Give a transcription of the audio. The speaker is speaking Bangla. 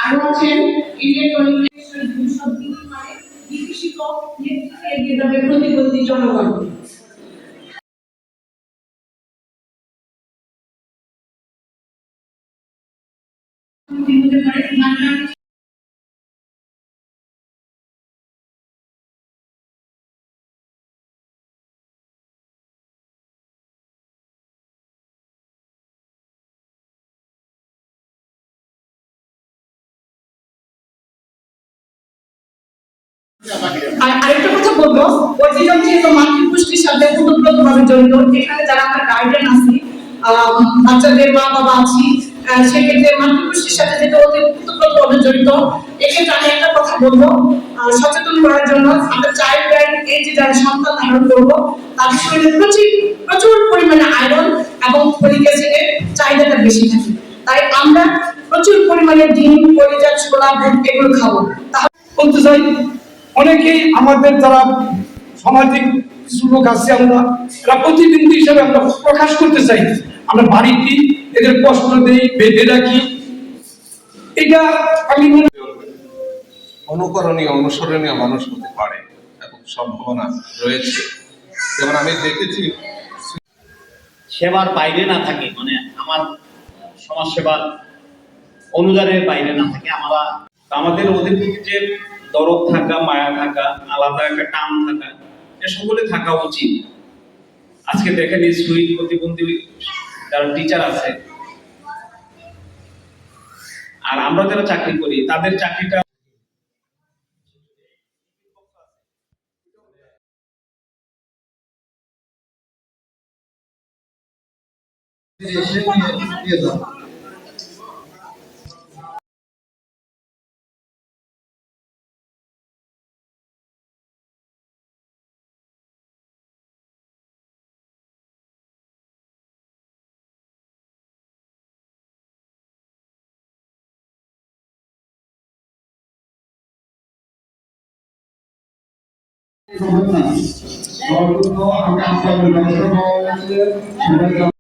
আরো আছেন ইলেকট্রনিক বিকশিত নেতৃত্বে এগিয়ে যাবে প্রতিবন্ধী জনগণ। আর আরেকটা কথা বলবো, অটিজম যেহেতু মাতৃপুষ্টির সাথে ওতপ্রোতভাবে জড়িত, এখানে যারা আমরা গার্ডিয়ান আছি, বাচ্চাদের মা বাবা আছি, সেক্ষেত্রে মাতৃপুষ্টির সাথে যেটা ওতপ্রোতভাবে জড়িত। এক্ষেত্রে আমি একটা কথা বলবো, সচেতন করার জন্য আমরা চাইল্ড লাইন এই যে যারা সন্তান ধারণ করবো তাদের শরীরে প্রচুর পরিমাণে আয়রন এবং ফলিক অ্যাসিডের চাহিদাটা বেশি থাকে। তাই আমরা প্রচুর পরিমাণে ডিম, কলিজা, ছোলা, বুট এগুলো খাবো। বলতে চাই, অনেকেই আমাদের যারা সামাজিক কিছু লোক আছে, আমরা এরা প্রতিবন্ধী হিসেবে আমরা প্রকাশ করতে চাই, আমরা বাড়িতে এদের কষ্ট দেই, বেঁধে রাখি। এটা আমি অনুকরণীয় অনুসরণীয় মানুষ হতে পারে এবং সম্ভাবনা রয়েছে। যেমন আমি দেখেছি সেবার বাইরে না থাকে, মানে আমার সমাজ সেবার অনুদানের বাইরে না থাকে, আমাদের ওদের প্রতি যে দরদ থাকা, মায়া থাকা, আলাদা একটা টান থাকা, এ সকলে থাকা উচিত। আজকে দেখেন স্কুল প্রতিবন্ধী যারা টিচার আছে আর আমরা যারা চাকরি করি, তাদের চাকরিটা আমরা